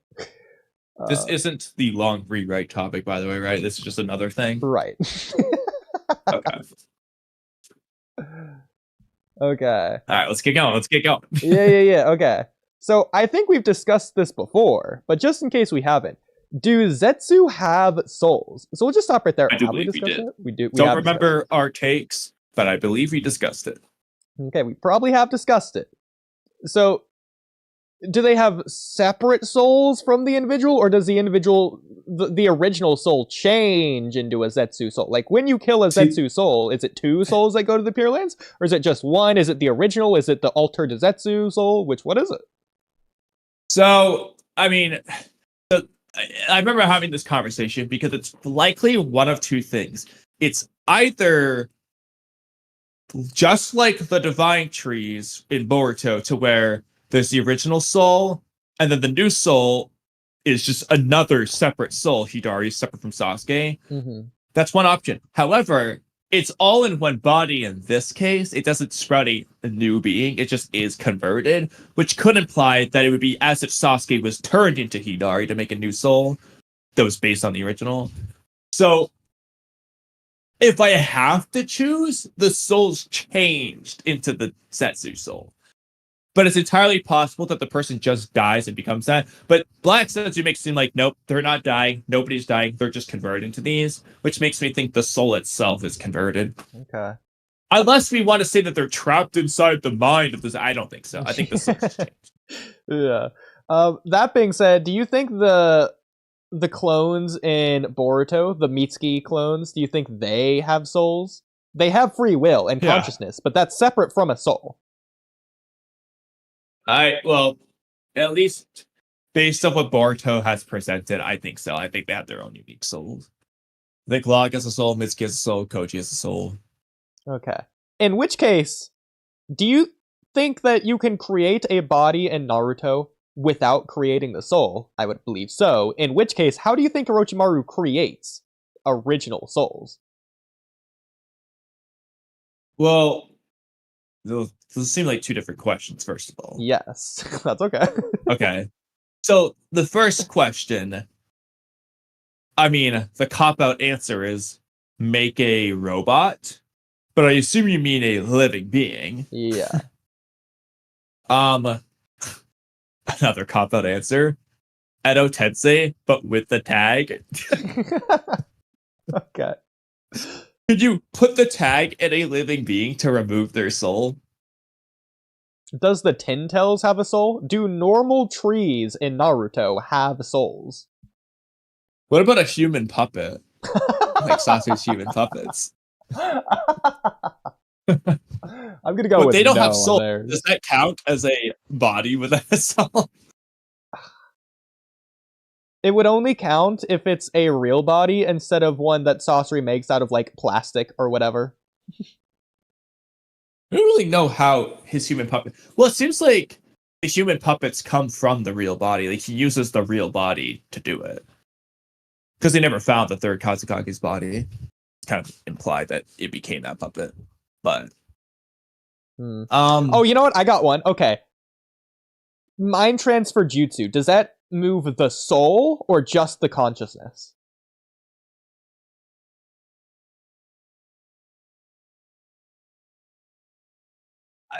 This isn't the long rewrite topic, by the way, right? This is just another thing. Right. Okay. Okay. All right, let's get going. Yeah. Okay. So I think we've discussed this before, but just in case we haven't, do Zetsu have souls? So we'll just stop right there. I do Have we believe we discussed did. it? We do. We Don't have remember our takes, but I believe we discussed it. Okay, we probably have discussed it. So, do they have separate souls from the individual, or does the individual, the original soul, change into a Zetsu soul? Like, when you kill a Zetsu soul, is it 2 souls that go to the Pure Lands? Or is it just 1? Is it the original? Is it the altered Zetsu soul? What is it? So, I mean, I remember having this conversation because it's likely one of 2 things. It's either just like the divine trees in Boruto, to where there's the original soul, and then the new soul is just another separate soul, Hidari, separate from Sasuke. Mm-hmm. That's one option. However, it's all in one body in this case. It doesn't sprout a new being. It just is converted, which could imply that it would be as if Sasuke was turned into Hidari to make a new soul that was based on the original. So, if I have to choose, the soul's changed into the Zetsu soul. But it's entirely possible that the person just dies and becomes that. But Black Zetsu makes it seem like, nope, they're not dying. Nobody's dying. They're just converted into these, which makes me think the soul itself is converted. Okay. Unless we want to say that they're trapped inside the mind of this. I don't think so. I think the soul's changed. Yeah. That being said, do you think the clones in Boruto, the Mitsuki clones, do you think they have souls? They have free will and Yeah. consciousness, but that's separate from a soul. Well, at least based on what Boruto has presented, I think so. I think they have their own unique souls. I think Locke has a soul, Mitsuki has a soul, Koji has a soul. Okay. In which case, do you think that you can create a body in Naruto without creating the soul? I would believe so. In which case, how do you think Orochimaru creates original souls? Well, those seem like 2 different questions, first of all. Yes, that's okay. Okay. So the first question, I mean, the cop-out answer is make a robot, but I assume you mean a living being. Yeah. Another cop-out answer. Edo Tensei, but with the tag. Okay. Could you put the tag in a living being to remove their soul? Does the Tintails have a soul? Do normal trees in Naruto have souls? What about a human puppet? Like Sasuke's human puppets. I'm gonna go But with they don't no have on soul. theirs. Does that count as a body without a soul? It would only count if it's a real body instead of one that Sasori makes out of, like, plastic or whatever. I don't really know how his human puppet... Well, it seems like the human puppets come from the real body. Like, he uses the real body to do it. Because they never found the third Kazekage's body. It's kind of implied that it became that puppet. But... Oh, you know what? I got one. Okay. Mind transfer jutsu. Does that move the soul or just the consciousness?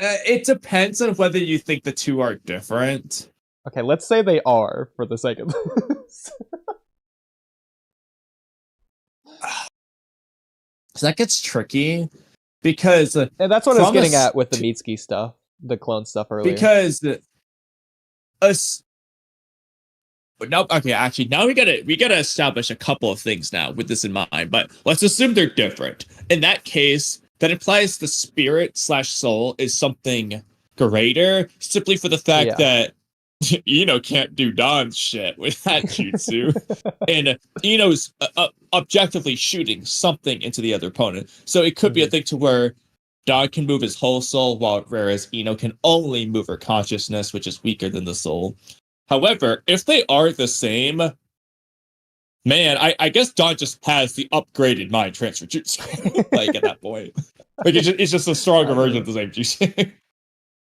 It depends on whether you think the two are different. Okay, let's say they are, for the sake of this. So that gets tricky, because... And that's what I was getting at with the Mitsuki stuff, the clone stuff earlier. Because... No, okay, actually, now we gotta establish a couple of things now with this in mind, but let's assume they're different. In that case, that implies the spirit/soul is something greater, simply for the fact that Ino can't do Don's shit with that jutsu, and Ino's objectively shooting something into the other opponent. So it could be a thing to where Don can move his whole soul, whereas Ino can only move her consciousness, which is weaker than the soul. However, if they are the same, man, I guess Don just has the upgraded mind transfer jutsu. Like, at that point. Like, it's just a stronger version of the same jutsu.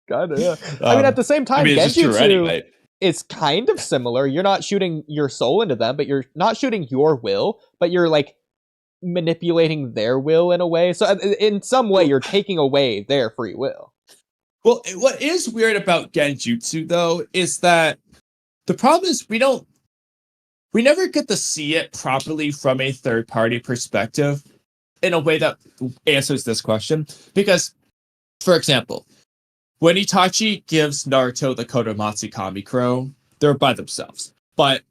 Kinda, yeah. I mean, at the same time, Genjutsu anyway. is kind of similar. You're not shooting your soul into them, but you're not shooting your will, but you're, like, manipulating their will in a way. So in some way, you're taking away their free will. Well, what is weird about Genjutsu, though, is that the problem is we never get to see it properly from a third-party perspective in a way that answers this question. Because, for example, when Itachi gives Naruto the Kodomatsu Kamikuro, they're by themselves. But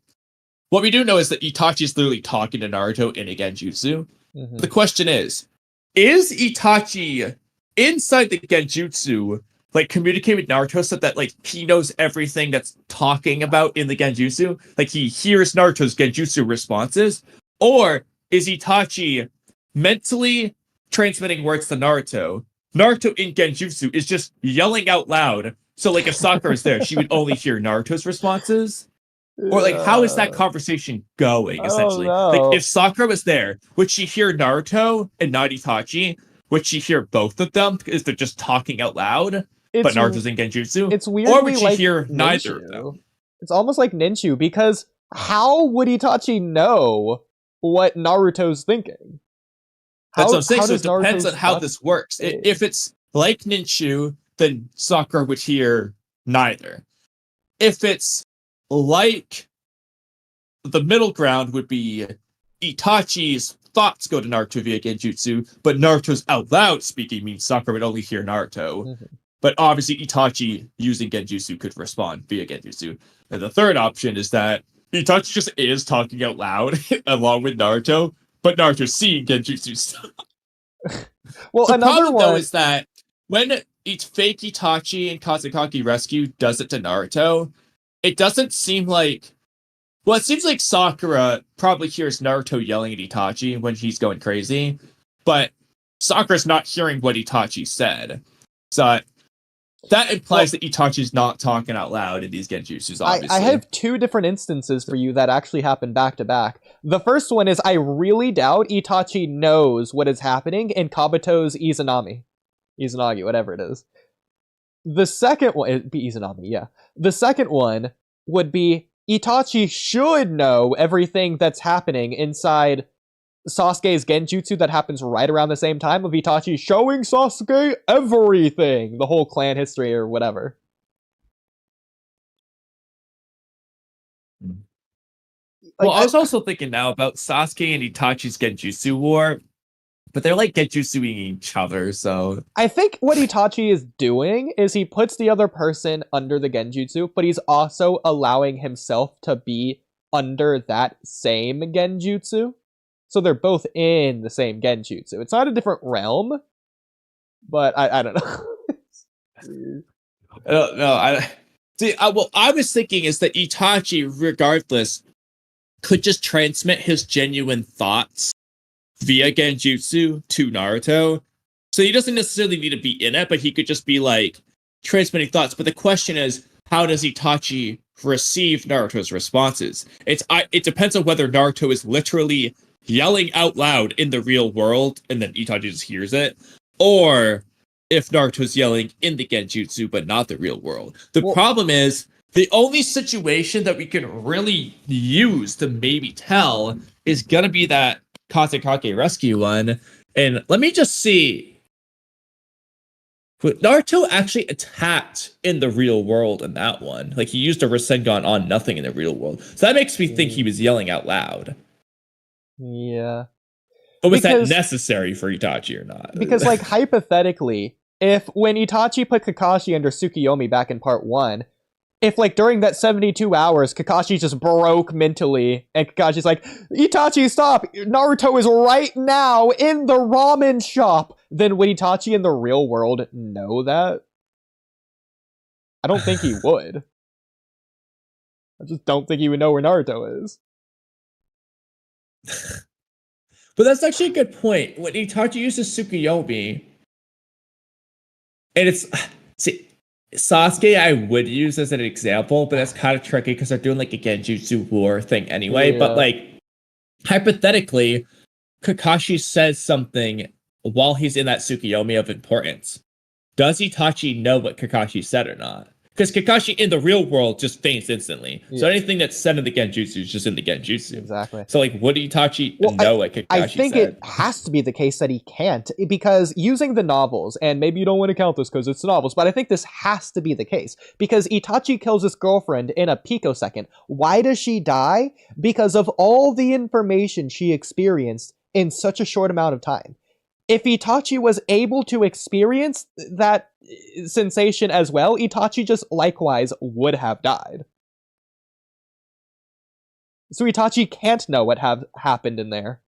what we do know is that Itachi is literally talking to Naruto in a Genjutsu. The question is Itachi inside the Genjutsu, like, communicate with Naruto so that, like, he knows everything that's talking about in the Genjutsu? Like, he hears Naruto's Genjutsu responses? Or is Itachi mentally transmitting words to Naruto? Naruto in Genjutsu is just yelling out loud. So, like, if Sakura is there, she would only hear Naruto's responses? Or, like, how is that conversation going, essentially? Like, if Sakura was there, would she hear Naruto and not Itachi? Would she hear both of them because they're just talking out loud? But Naruto's in Genjutsu? It's weirdly or would she like hear Ninshu. neither of them? It's almost like Ninshu, because how would Itachi know what Naruto's thinking? That's what I'm saying. So it depends on how this works. If it's like Ninshu, then Sakura would hear neither. If it's like the middle ground, would be Itachi's thoughts go to Naruto via Genjutsu, but Naruto's out loud speaking means Sakura would only hear Naruto. But obviously Itachi using Genjutsu could respond via Genjutsu. And the third option is that Itachi just is talking out loud along with Naruto, but Naruto's seeing Genjutsu stuff. Well, the another problem, one though, is that when fake Itachi and Kazekage Rescue does it to Naruto, it doesn't seem like... Well, it seems like Sakura probably hears Naruto yelling at Itachi when he's going crazy, but Sakura's not hearing what Itachi said. So that implies that Itachi's not talking out loud in these Genjutsus, obviously. I have two different instances for you that actually happen back to back. The first one is I really doubt Itachi knows what is happening in Kabuto's Izanami. Izanagi, whatever it is. The second one... It'd be Izanami, yeah. The second one would be Itachi should know everything that's happening inside Sasuke's Genjutsu that happens right around the same time of Itachi showing Sasuke everything, the whole clan history or whatever. Like, I was also thinking now about Sasuke and Itachi's Genjutsu war, but they're like Genjutsuing each other, so I think what Itachi is doing is he puts the other person under the Genjutsu, but he's also allowing himself to be under that same Genjutsu. So they're both in the same Genjutsu. It's not a different realm, but I don't know. no, I see. What I was thinking is that Itachi, regardless, could just transmit his genuine thoughts via Genjutsu to Naruto. So he doesn't necessarily need to be in it, but he could just be like transmitting thoughts. But the question is, how does Itachi receive Naruto's responses? It depends on whether Naruto is literally yelling out loud in the real world and then Itachi just hears it, or if Naruto's yelling in the Genjutsu but not the real world. The problem is the only situation that we can really use to maybe tell is gonna be that Kazekage rescue one. And let me just see. But Naruto actually attacked in the real world in that one. Like, he used a Rasengan on nothing in the real world. So that makes me think he was yelling out loud. Yeah. But was that necessary for Itachi or not? Because, like, hypothetically, if when Itachi put Kakashi under Tsukiyomi back in part 1, if, like, during that 72 hours, Kakashi just broke mentally, and Kakashi's like, Itachi, stop! Naruto is right now in the ramen shop! Then would Itachi in the real world know that? I don't think he would. I just don't think he would know where Naruto is. But that's actually a good point. When Itachi uses Tsukiyomi, and it's... See, Sasuke I would use as an example, but that's kind of tricky because they're doing like a Genjutsu war thing anyway. Yeah. But like, hypothetically, Kakashi says something while he's in that Tsukiyomi of importance. Does Itachi know what Kakashi said or not? Because Kakashi in the real world just faints instantly. Yeah. So anything that's said in the Genjutsu is just in the Genjutsu. Exactly. So like, would Itachi know what Kakashi said? I think it has to be the case that he can't, because using the novels, and maybe you don't want to count this because it's novels, but I think this has to be the case. Because Itachi kills his girlfriend in a picosecond. Why does she die? Because of all the information she experienced in such a short amount of time. If Itachi was able to experience that sensation as well, Itachi just likewise would have died. So Itachi can't know what happened in there,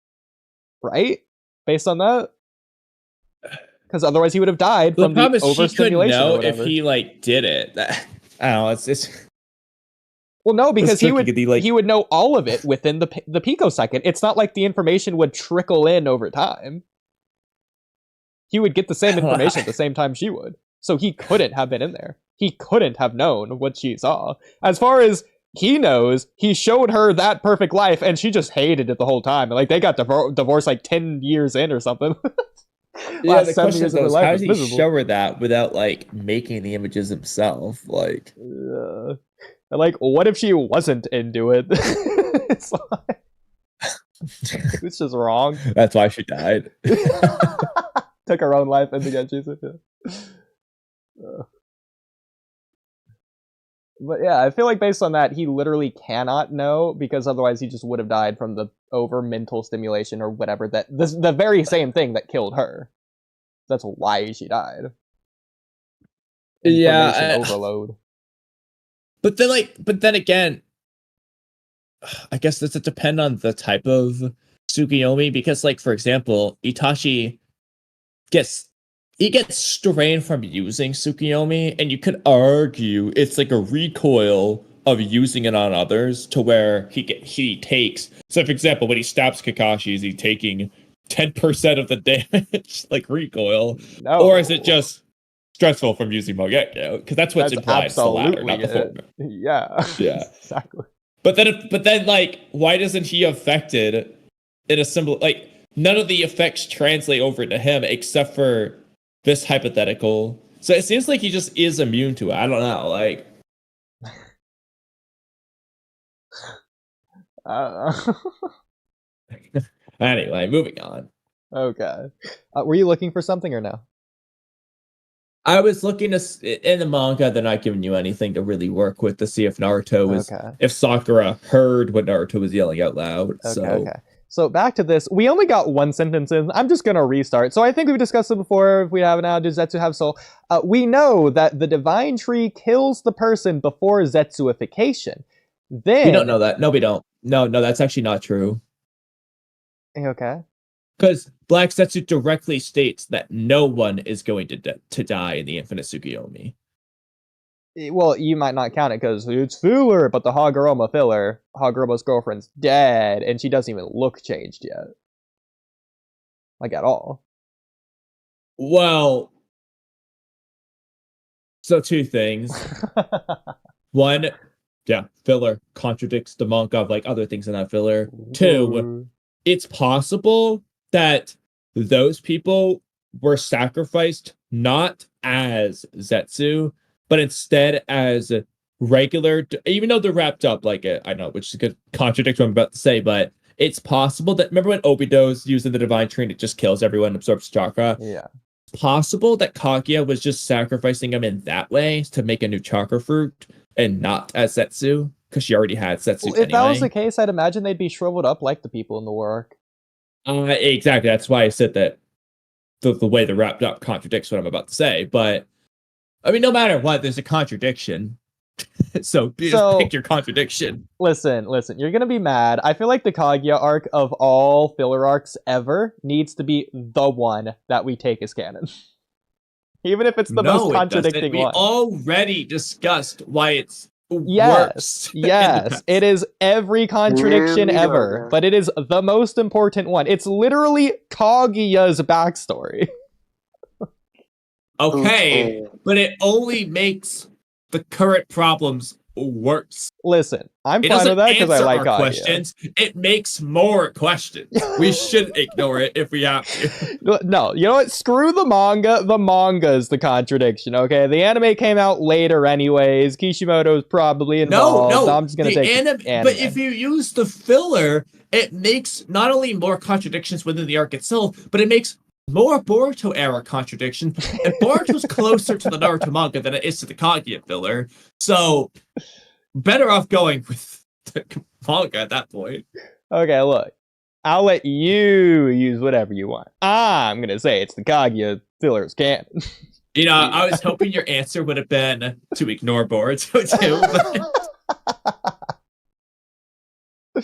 right? Based on that, because otherwise he would have died from the overstimulation. Know if he like did it. I don't know. It's well, no, because he would know all of it within the picosecond. It's not like the information would trickle in over time. He would get the same information at the same time she would. So he couldn't have been in there. He couldn't have known what she saw. As far as he knows, he showed her that perfect life, and she just hated it the whole time. Like, they got divorced like 10 years in or something. Yeah, the question is, how does he show her that without, like, making the images himself? Like, like, what if she wasn't into it? It's like, it's just wrong. That's why she died. Took her own life and to get Jesus. But yeah, I feel like based on that, he literally cannot know, because otherwise he just would have died from the over mental stimulation or whatever, the very same thing that killed her. That's why she died. Yeah, overload. But then again, I guess does it depend on the type of Tsukiyomi? Because, like, for example, Itachi gets strained from using Tsukiyomi, and you could argue it's like a recoil of using it on others, to where he takes. So, for example, when he stabs Kakashi, is he taking 10% of the damage, like recoil, or is it just stressful from using Mogekyo? Because that's what's implied. It's the latter, not the former. Yeah, yeah, exactly. But then, like, why doesn't he affected in a symbol? Like, none of the effects translate over to him except for this hypothetical. So it seems like he just is immune to it. I don't know. Like, I don't know. Anyway, moving on. Okay. Were you looking for something or no? I was looking to in the manga. They're not giving you anything to really work with to see if Naruto was Okay. if Sakura heard what Naruto was yelling out loud. Okay. So back to this. We only got one sentence in. I'm just going to restart. So I think we've discussed it before. If we haven't now, does Zetsu have soul? We know that the divine tree kills the person before Zetsuification. Then... We don't know that. No, we don't. No, that's actually not true. Okay. Because Black Zetsu directly states that no one is going to die in the Infinite Tsukiyomi. Well, you might not count it because it's filler, but the Haguruma filler, Haguruma's girlfriend's dead, and she doesn't even look changed yet. Like, at all. Well, so two things. One, yeah, filler contradicts the manga of like other things in that filler. Two, it's possible that those people were sacrificed not as Zetsu, but instead as regular, even though they're wrapped up like it, I know, which could contradict what I'm about to say, but it's possible that, remember when Obito's using the divine tree and it just kills everyone, absorbs chakra? Yeah. It's possible that Kaguya was just sacrificing him in that way to make a new chakra fruit and not as Zetsu, because she already had Zetsu Well, if anyway. that was the case, I'd imagine they'd be shriveled up like the people in the work. Exactly, that's why I said that the way they're wrapped up contradicts what I'm about to say, but I mean, no matter what, there's a contradiction. So just pick your contradiction. Listen, you're gonna be mad. I feel like the Kaguya arc of all filler arcs ever needs to be the one that we take as canon. Even if it's the most contradicting one. We already discussed why it's worse. Yes, it is every contradiction ever, but it is the most important one. It's literally Kaguya's backstory. Okay, but it only makes the current problems worse. Listen, I'm fine with that because I like Kaguya. Questions. It makes more questions. We should ignore it if we have to. No, you know what? Screw the manga. The manga is the contradiction, okay? The anime came out later anyways. Kishimoto's probably involved. No, I'm just going to take anime. But if you use the filler, it makes not only more contradictions within the arc itself, but it makes more Boruto era contradiction, and Boruto's closer to the Naruto manga than it is to the Kaguya filler. So, better off going with the manga at that point. Okay, look, I'll let you use whatever you want. I'm gonna say it's the Kaguya filler's canon. You know, I was hoping your answer would have been to ignore Boruto too.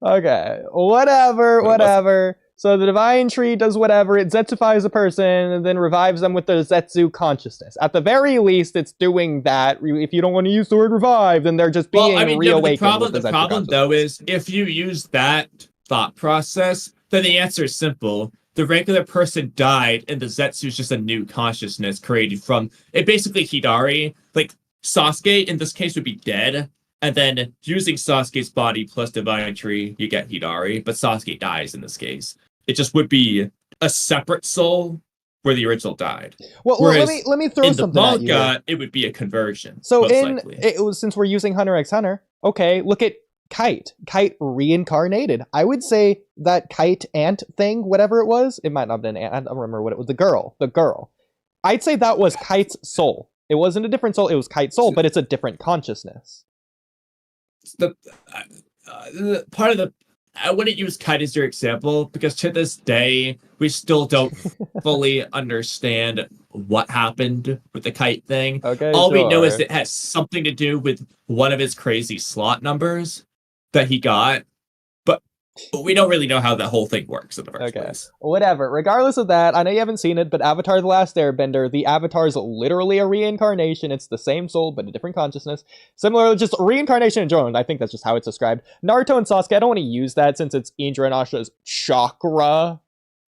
Okay, whatever. So the divine tree does whatever, it Zetsufies a person and then revives them with the Zetsu consciousness. At the very least, it's doing that. If you don't want to use the word revive, then they're just being reawakened. The problem though is, if you use that thought process, then the answer is simple. The regular person died, and the Zetsu is just a new consciousness created from it. Basically, Hidari, like Sasuke in this case, would be dead. And then using Sasuke's body plus divine tree, you get Hidari, but Sasuke dies in this case. It just would be a separate soul where the original died. Well, let me throw something at you. In the manga, it would be a conversion. So since we're using Hunter x Hunter, okay, look at Kite. Kite reincarnated. I would say that Kite ant thing, whatever it was, it might not have been an ant, I don't remember what it was. The girl. I'd say that was Kite's soul. It wasn't a different soul, it was Kite's soul, but it's a different consciousness. The part of the I wouldn't use Kite as your example because to this day we still don't fully understand what happened with the Kite thing. Okay, all we know is it has something to do with one of his crazy slot numbers that he got, but we don't really know how that whole thing works in the first place. Whatever. Regardless of that, I know you haven't seen it, but Avatar: The Last Airbender, the Avatar is literally a reincarnation. It's the same soul, but a different consciousness. Similar, just reincarnation in general. I think that's just how it's described. Naruto and Sasuke, I don't want to use that since it's Indra and Asha's chakra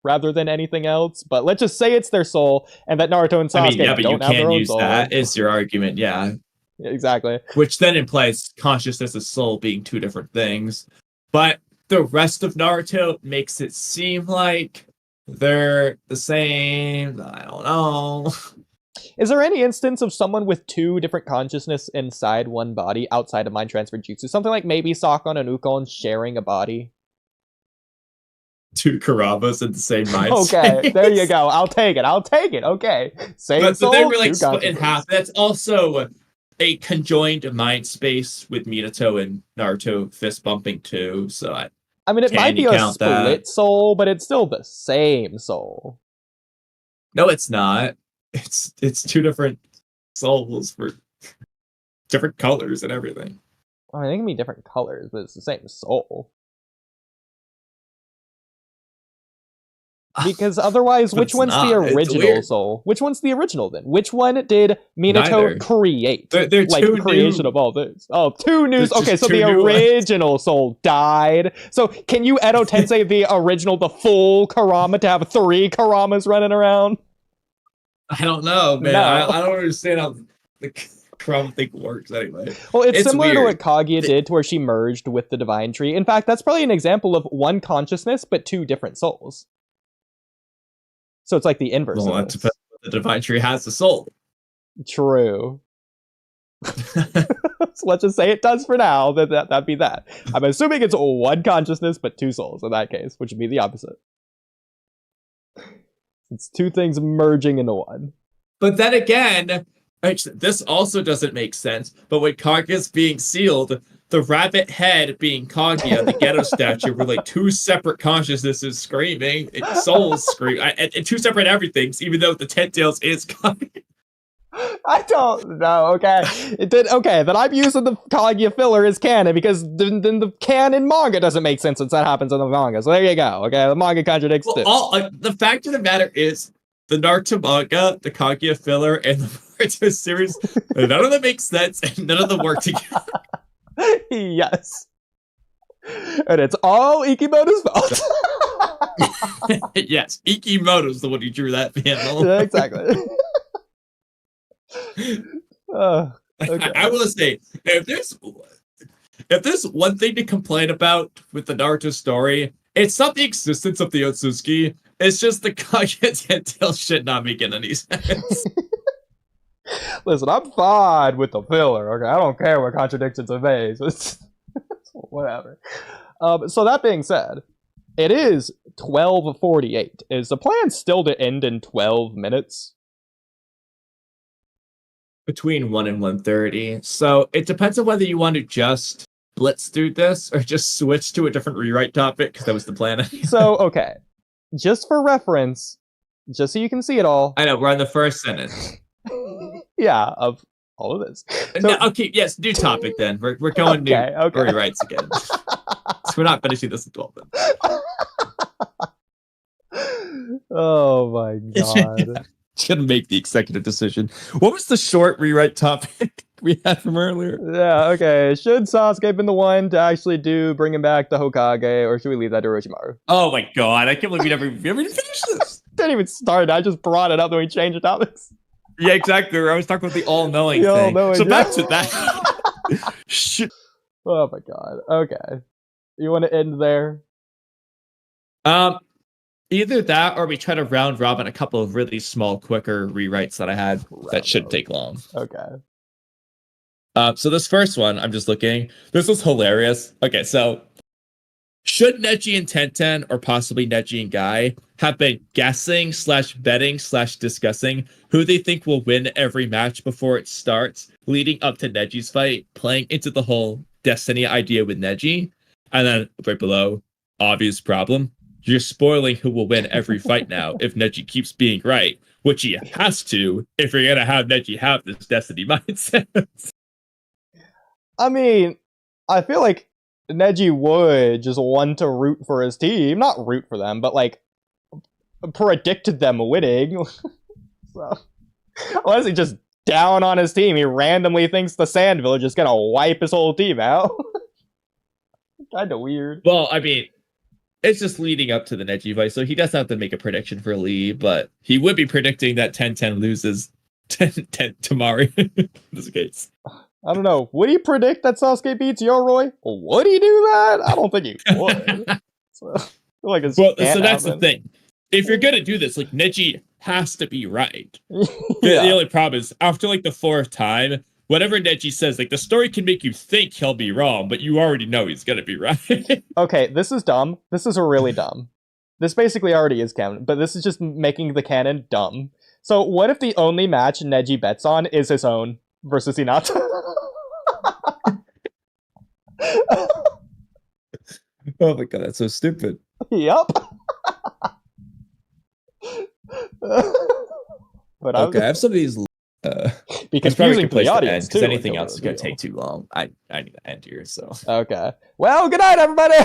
rather than anything else. But let's just say it's their soul, and that Naruto and Sasuke don't have their own soul. That is your argument, yeah. Exactly. Which then implies consciousness and soul being two different things. But the rest of Naruto makes it seem like they're the same. I don't know. Is there any instance of someone with two different consciousness inside one body outside of mind transfer jutsu? Something like maybe Sakon and Ukon sharing a body? two Karamas in the same mind. Okay, there you go. I'll take it. Okay. Same But soul, they were like two split in consciousness. half. That's also a conjoined mind space with Minato and Naruto fist bumping too. So I mean, it Can might be you a count split that? soul, but it's still the same soul. no, it's not. It's two different souls for different colors and everything. I mean, they can be different colors, but it's the same soul. Because otherwise, But which it's one's the not. It's original weird. soul? Which one's the original then? Which one did Minato Neither. create? They're Like two creation new. of all this. Oh, two news. There's Okay, just so two the new ones. original soul died. So can you Edo Tensei the original, the full Karama to have 3 Karamas running around? I don't know, man. No. I don't understand how the Kurama thing works anyway. Well, it's It's similar to weird. what Kaguya did, to where she merged with the Divine Tree. In fact, that's probably an example of one consciousness, but 2 different souls. So it's like the inverse Well, of that this. depends. The Divine Tree has a soul. True. So let's just say it does for now. That'd be that. I'm assuming it's one consciousness, but 2 souls in that case, which would be the opposite. It's 2 things merging into one. But then again, actually, this also doesn't make sense. But when Kaguya's being sealed, the rabbit head being Kaguya, the ghetto statue, were like 2 separate consciousnesses screaming, and souls scream, and 2 separate everythings, even though the 10 tails is Kaguya. I don't know. Okay, then I'm using the Kaguya filler as canon because then the canon manga doesn't make sense since that happens in the manga. So there you go. Okay, the manga contradicts this. The fact of the matter is, the Naruto manga, the Kaguya filler, and the Naruto series, none of them make sense, and none of them work together. Yes. And it's all Ikimoto's fault. Yes, Ikimoto's the one who drew that panel. Yeah, exactly. Okay. I will say, if there's one thing to complain about with the Naruto story, it's not the existence of the Otsutsuki. It's just the Kaguya tail shit not making any sense. Listen, I'm fine with the filler. Okay, I don't care what contradictions it makes. It's whatever. So that being said, it is 12:48. Is the plan still to end in 12 minutes? Between 1 and 1:30. So it depends on whether you want to just blitz through this or just switch to a different rewrite topic, because that was the plan. So, okay. Just for reference, just so you can see it all. I know, we're on the first sentence. Yeah, of all of this. So, No, okay, yes, new topic then. We're going new okay. rewrites again. So we're not finishing this in 12 minutes. Oh my god. Gonna make the executive decision. What was the short rewrite topic we had from earlier? Yeah, okay. Should Sasuke been the one to actually bring him back the Hokage, or should we leave that to Orochimaru? Oh my god, I can't believe we never finished this. Didn't even start. I just brought it up, then we changed the topics. Yeah, exactly. I was talking about the all-knowing The thing. all-knowing, So back yeah. to that. Shit. Oh my god. Okay. You want to end there? Either that, or we try to round robin a couple of really small, quicker rewrites that I had that shouldn't take long. Okay. So this first one, I'm just looking. This was hilarious. Okay, so should Neji and Tenten, or possibly Neji and Guy, have been guessing / betting / discussing who they think will win every match before it starts, leading up to Neji's fight, playing into the whole destiny idea with Neji? And then right below, obvious problem. You're spoiling who will win every fight now if Neji keeps being right, which he has to if you're going to have Neji have this destiny mindset. I mean, I feel like Neji would just want to root for his team. Not root for them, but like predict them winning. So, unless he just down on his team, he randomly thinks the Sand Village is gonna wipe his whole team out. Kinda weird. Well, I mean, it's just leading up to the Neji fight, so he doesn't have to make a prediction for Lee, but he would be predicting that 10-10 loses 10-10 to Mari in this case. I don't know. Would he predict that Sasuke beats Yoroi? Would he do that? I don't think he would. So, I feel like it's well, so that's the thing. If you're gonna do this, like, Neji has to be right. Yeah. The only problem is, after like the 4th time, whatever Neji says, like, the story can make you think he'll be wrong, but you already know he's gonna be right. Okay, this is dumb. This is really dumb. This basically already is canon, but this is just making the canon dumb. So what if the only match Neji bets on is his own versus Hinata? Oh my god, that's so stupid. Yup. But Okay, I have some of these. be It's probably a confusing good for the place to audience end because too. anything until else is the going to reveal. take too long. I need to end here. So Okay. Well, good night, everybody.